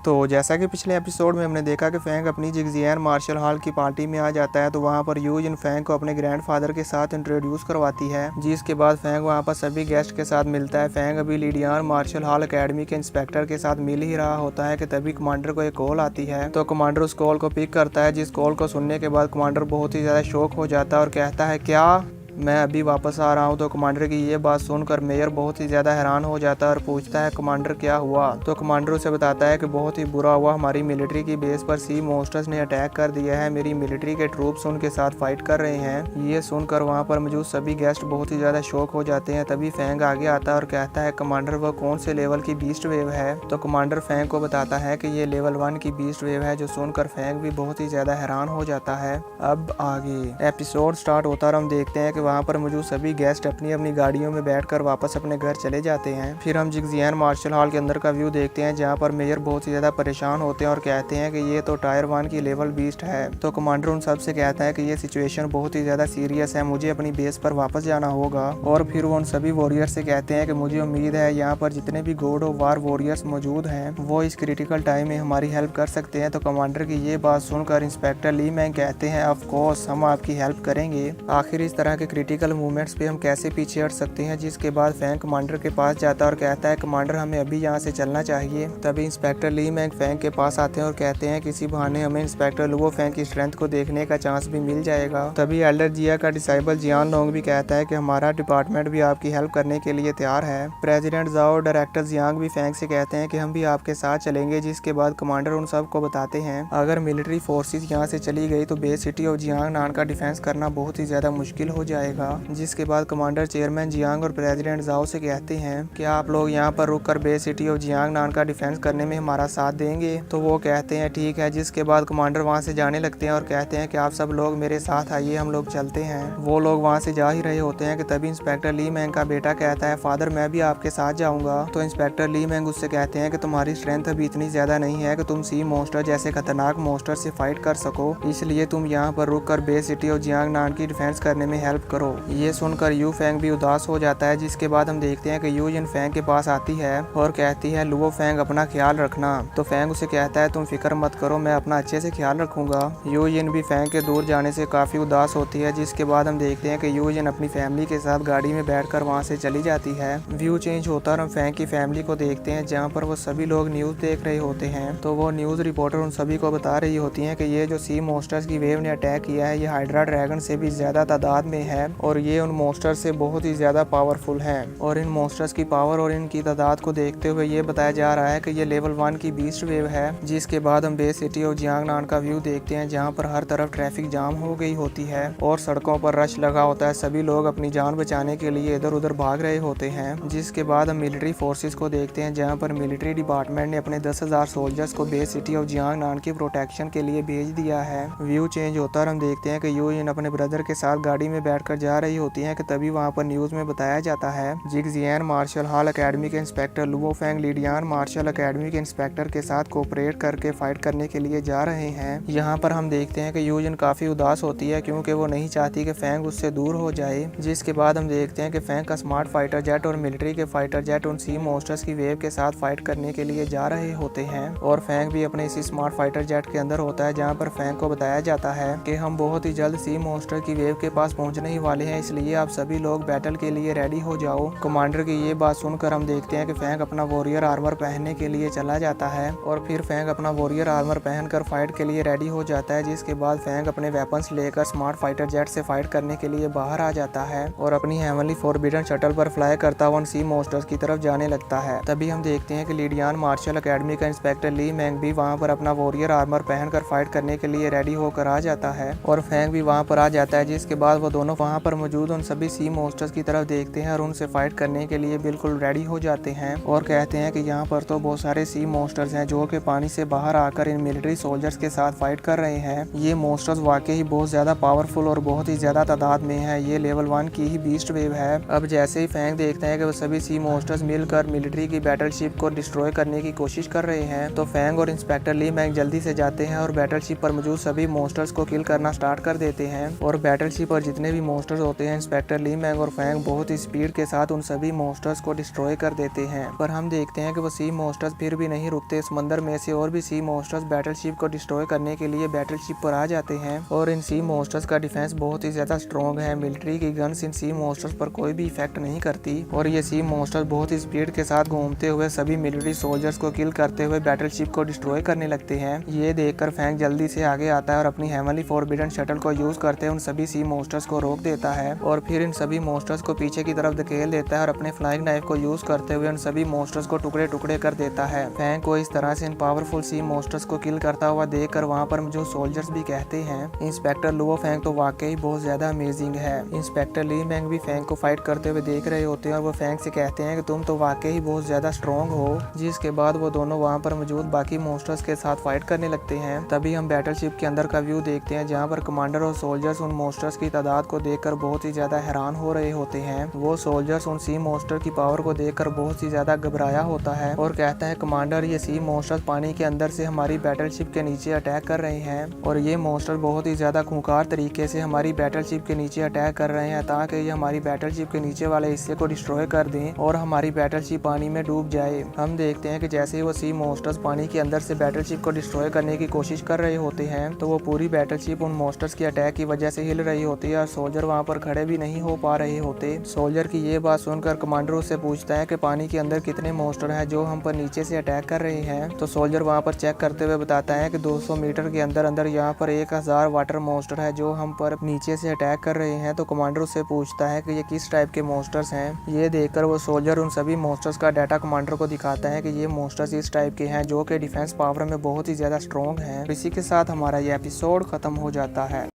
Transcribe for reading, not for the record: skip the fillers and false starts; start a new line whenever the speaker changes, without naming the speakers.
तो जैसा कि पिछले एपिसोड में हमने देखा कि फैंग अपनी जिगजियान मार्शल हॉल की पार्टी में आ जाता है, तो वहाँ पर यू जिन फैंग को अपने ग्रैंडफादर के साथ इंट्रोड्यूस करवाती है, जिसके बाद फैंग वहाँ पर सभी गेस्ट के साथ मिलता है। फैंग अभी लिडियान मार्शल हॉल अकेडमी के इंस्पेक्टर के साथ मिल ही रहा होता है कि तभी कमांडर को एक कॉल आती है। तो कमांडर उस कॉल को पिक करता है, जिस कॉल को सुनने के बाद कमांडर बहुत ही ज्यादा शॉक हो जाता है और कहता है क्या मैं अभी वापस आ रहा हूँ। तो कमांडर की ये बात सुनकर मेयर बहुत ही ज़्यादा हैरान हो जाता है और पूछता है कमांडर क्या हुआ। तो कमांडर उसे बताता है कि बहुत ही बुरा हुआ, हमारी मिलिट्री की बेस पर सी मॉन्स्टर्स ने अटैक कर दिया है, मेरी मिलिट्री के ट्रूप्स उनके साथ फाइट कर रहे हैं। ये सुनकर वहाँ पर मौजूद सभी गेस्ट बहुत ही ज़्यादा शॉक हो जाते हैं। तभी फैंग आगे आता है और कहता है कमांडर वो कौन से लेवल की बीस्ट वेव है। तो कमांडर फैंग को बताता है कि ये लेवल 1 की बीस्ट वेव है, जो सुनकर फैंग भी बहुत ही ज़्यादा हैरान हो जाता है। अब आगे एपिसोड स्टार्ट होता है और हम देखते हैं कि वहाँ पर मौजूद सभी गेस्ट अपनी अपनी गाड़ियों में बैठकर वापस अपने घर चले जाते हैं। फिर हम जिगजियान मार्शल हॉल के अंदर का व्यू देखते हैं, जहाँ पर मेयर बहुत ही ज्यादा परेशान होते हैं और कहते हैं कि ये तो टायर 1 की लेवल बीस्ट है। तो कमांडर उन सब से कहता है कि ये सिचुएशन बहुत ही ज्यादा सीरियस है, मुझे अपनी बेस पर वापस जाना होगा। और फिर वो उन सभी वॉरियर से कहते हैं कि मुझे उम्मीद है यहाँ पर जितने भी गॉड ऑफ वार वॉरियर्स मौजूद हैं वो इस क्रिटिकल टाइम में हमारी हेल्प कर सकते हैं। तो कमांडर की ये बात सुनकर इंस्पेक्टर ली मैंग कहते हैं ऑफ कोर्स हम आपकी हेल्प करेंगे। आखिर इस तरह के क्रिटिकल मूवमेंट्स पे हम कैसे पीछे हट सकते हैं। जिसके बाद फैंग कमांडर के पास जाता है और कहता है कमांडर हमें अभी यहाँ से चलना चाहिए। तभी इंस्पेक्टर ली मैंग फैंग के पास आते हैं और कहते हैं किसी बहाने हमें इंस्पेक्टर लुओ फैंग की स्ट्रेंथ को देखने का चांस भी मिल जाएगा। तभी एल्डर जिया का डिसाइबल जियान लोंग भी कहता है कि हमारा डिपार्टमेंट भी आपकी हेल्प करने के लिए तैयार है। प्रेसिडेंट जाओ डायरेक्टर जियांग भी फैंग से कहते हैं कि हम भी आपके साथ चलेंगे। जिसके बाद कमांडर उन सब को बताते हैं अगर मिलिट्री फोर्सेस यहाँ से चली गई तो बेस सिटी ऑफ जियांग नान का डिफेंस करना बहुत ही ज्यादा मुश्किल हो जाएगा। जिसके बाद कमांडर चेयरमैन जियांग और प्रेसिडेंट जाओ से कहते हैं कि आप लोग यहाँ पर रुककर बेस सिटी ऑफ जियांग नान का डिफेंस करने में हमारा साथ देंगे। तो वो कहते हैं ठीक है। जिसके बाद कमांडर वहाँ से जाने लगते हैं और कहते हैं कि आप सब लोग मेरे साथ आइए, हम लोग चलते हैं। वो लोग वहाँ से जा ही रहे होते हैं कि तभी इंस्पेक्टर ली मैंग का बेटा कहता है फादर मैं भी आपके साथ जाऊंगा। तो इंस्पेक्टर ली मैंग उससे कहते हैं कि तुम्हारी स्ट्रेंथ अभी इतनी ज्यादा नहीं है कि तुम सी मॉन्स्टर जैसे खतरनाक मॉन्स्टर से फाइट कर सको, इसलिए तुम यहाँ पर रुककर बेस सिटी ऑफ जियांग नान की डिफेंस करने में हेल्प करो। ये सुनकर यू फैंग भी उदास हो जाता है। जिसके बाद हम देखते हैं कि यू जिन फैंग के पास आती है और कहती है लुओ फैंग अपना ख्याल रखना। तो फैंग उसे कहता है तुम फिक्र मत करो, मैं अपना अच्छे से ख्याल रखूंगा। यू जिन भी फैंग के दूर जाने से काफी उदास होती है। जिसके बाद हम देखते हैं कि यू जिन अपनी फैमिली के साथ गाड़ी में बैठकर वहां से चली जाती है। व्यू चेंज होता है और हम फैंग की फैमिली को देखते हैं, जहाँ पर वो सभी लोग न्यूज देख रहे होते हैं। तो वो न्यूज रिपोर्टर उन सभी को बता रही होती है कि ये जो सी मॉन्स्टर्स की वेव ने अटैक किया है ये हाइड्रा ड्रैगन से भी ज्यादा तादाद में है और ये उन मॉन्स्टर से बहुत ही ज्यादा पावरफुल है। और इन मॉन्स्टर्स की पावर और इनकी तादाद को देखते हुए ये बताया जा रहा है कि ये लेवल 1 की बीस्ट वेव है। जिसके बाद हम बेस सिटी ऑफ जियांग नान का व्यू देखते हैं, जहाँ पर हर तरफ ट्रैफिक जाम हो गई होती है और सड़कों पर रश लगा होता है। सभी लोग अपनी जान बचाने के लिए इधर उधर भाग रहे होते हैं। जिसके बाद हम मिलिट्री फोर्सेस को देखते हैं, जहाँ पर मिलिट्री डिपार्टमेंट ने अपने 10,000 सोल्जर्स को बेस सिटी ऑफ जियांग नान की प्रोटेक्शन के लिए भेज दिया है। व्यू चेंज होता है और हम देखते हैं कि यू जिन अपने ब्रदर के साथ गाड़ी में बैठकर जा रही होती है कि तभी वहाँ पर न्यूज में बताया जाता है जिगजियान मार्शल हॉल अकेडमी के inspector Luo Fang Lidian martial academy के इंस्पेक्टर के साथ कोऑपरेट करके फाइट करने के लिए जा रहे हैं। यहाँ पर हम देखते हैं कि यू जिन काफी उदास होती है क्योंकि वो नहीं चाहती कि फैंग उससे दूर हो जाए। जिसके बाद हम देखते हैं कि फैंग का स्मार्ट फाइटर जेट और मिलिट्री के फाइटर जेट उन सी मॉन्स्टर्स की वेव के साथ फाइट करने के लिए जा रहे होते हैं और फैंग भी अपने इसी स्मार्ट फाइटर जेट के अंदर होता है, जहाँ पर फैंग को बताया जाता है कि हम बहुत ही जल्द सी मॉन्स्टर की वेव के पास पहुंचने ही वाले हैं, इसलिए आप सभी लोग बैटल के लिए रेडी हो जाओ। कमांडर की ये बात सुनकर हम देखते हैं कि फैंग अपना वॉरियर आर्मर पहनने के लिए चला जाता है और फिर फैंग अपना वॉरियर आर्मर पहनकर फाइट के लिए रेडी हो जाता है। जिसके बाद फैंग अपने वेपन्स लेकर स्मार्ट फाइटर जेट से फाइट करने के लिए बाहर आ जाता है और अपनी हेवनली फॉरबिडन शटल पर फ्लाई करता हुआ सी मॉन्स्टर्स की तरफ जाने लगता है। तभी हम देखते हैं कि लिडियान मार्शल अकेडमी का इंस्पेक्टर ली मैंग भी वहाँ पर अपना वॉरियर आर्मर पहनकर फाइट करने के लिए रेडी होकर आ जाता है और फैंग भी वहाँ पर आ जाता है। जिसके बाद वो दोनों वहाँ पर मौजूद उन सभी सी मॉन्स्टर्स की तरफ देखते हैं और उनसे फाइट करने के लिए बिल्कुल रेडी हो जाते हैं और कहते हैं कि यहाँ पर तो बहुत सारे सी मॉन्स्टर्स हैं जो कि पानी से बाहर आकर इन मिलिट्री सोल्जर्स के साथ फाइट कर रहे हैं। ये मॉन्स्टर्स वाकई ही बहुत ज्यादा पावरफुल और बहुत ही ज्यादा तादाद में है। ये लेवल 1 की ही बीस्ट वेव है। अब जैसे ही फैंग देखते हैं कि वो सभी सी मॉन्स्टर्स मिलकर मिलिट्री की बैटलशिप को डिस्ट्रॉय करने की कोशिश कर रहे हैं, तो फैंग और इंस्पेक्टर ली मैंग जल्दी से जाते हैं और बैटलशिप पर मौजूद सभी मॉन्स्टर्स को किल करना स्टार्ट कर देते हैं और बैटलशिप पर जितने भी मॉन्स्टर्स होते हैं इंस्पेक्टर ली मैंग और फैंग बहुत ही स्पीड के साथ उन सभी मॉन्स्टर्स को डिस्ट्रॉय कर देते हैं। पर हम देखते हैं कि वो सी मॉन्स्टर्स फिर भी नहीं रुकते। समंदर में से और भी सी मॉन्स्टर्स बैटलशिप को डिस्ट्रॉय करने के लिए बैटलशिप पर आ जाते हैं और इन सी मॉन्स्टर्स का डिफेंस बहुत ही ज्यादा स्ट्रॉन्ग है। मिलिट्री की गन्स इन सी मॉन्स्टर्स पर कोई भी इफेक्ट नहीं करती और ये सी मॉन्स्टर्स बहुत ही स्पीड के साथ घूमते हुए सभी मिलिट्री सोल्जर्स को किल करते हुए बैटलशिप को डिस्ट्रॉय करने लगते हैं। ये देखकर फैंग जल्दी से आगे आता है और अपनी हेवनली फॉरबिडन शटल को यूज करते हुए उन सभी सी मॉन्स्टर्स को रोक देता है और फिर इन सभी मॉन्स्टर्स को पीछे की तरफ धकेल देता है और अपने फ्लाइंग नाइफ को यूज करते हुए उन सभी मॉन्स्टर्स को टुकड़े टुकड़े कर देता है। फैंग को इस तरह से इन पावरफुल सी मॉन्स्टर्स को किल करता हुआ देखकर वहाँ पर जो सोल्जर्स भी कहते हैं इंस्पेक्टर लुओ फैंग तो वाकई बहुत ज्यादा अमेजिंग है। इंस्पेक्टर ली मैंग भी फैंग को फाइट करते हुए देख रहे होते हैं और वो फैंग से कहते हैं कि तुम तो वाकई बहुत ज्यादा स्ट्रॉन्ग हो। जिसके बाद वो दोनों वहाँ पर मौजूद बाकी मॉन्स्टर्स के साथ फाइट करने लगते हैं। तभी हम बैटलशिप के अंदर का व्यू देखते हैं जहाँ पर कमांडर और सोल्जर्स उन मॉन्स्टर्स की तादाद को देखकर बहुत ही ज्यादा हैरान हो रहे होते हैं। वो सोल्जर्स उन सी मॉन्स्टर की पावर को देखकर बहुत ही ज्यादा घबराया होता है और कहता है कमांडर ये सी मॉन्स्टर्स पानी के अंदर से हमारी बैटलशिप के नीचे अटैक कर रहे हैं और ये मॉन्स्टर बहुत ही ज्यादा खूंखार तरीके से हमारी बैटलशिप के नीचे अटैक कर रहे हैं ताकि ये हमारी बैटलशिप के नीचे वाले हिस्से को डिस्ट्रॉय कर दें और हमारी बैटलशिप पानी में डूब जाए। हम देखते हैं कि जैसे ही वो सी मॉन्स्टर्स पानी के अंदर से बैटलशिप को डिस्ट्रॉय करने की कोशिश कर रहे होते हैं तो वो पूरी बैटलशिप उन मॉन्स्टर्स की अटैक की वजह से हिल रही होती है और सोल्जर वहाँ पर खड़े भी नहीं हो पा रहे होते। सोल्जर की ये बात सुनकर कमांडर उससे पूछता है कि पानी के अंदर कितने मॉन्स्टर हैं जो हम पर नीचे से अटैक कर रहे हैं। तो सोल्जर वहाँ पर चेक करते हुए बताता है कि 200 मीटर के अंदर अंदर यहाँ पर 1000 वाटर मॉन्स्टर है जो हम पर नीचे से अटैक कर रहे हैं। तो कमांडर उससे पूछता है कि ये किस टाइप के मॉन्स्टर्स हैं। ये देखकर वो सोल्जर उन सभी मॉन्स्टर्स का डाटा कमांडर को दिखाता है कि ये मॉन्स्टर्स इस टाइप के हैं जो कि डिफेंस पावर में बहुत ही ज्यादा स्ट्रॉन्ग हैं। इसी के साथ हमारा ये एपिसोड खत्म हो जाता है।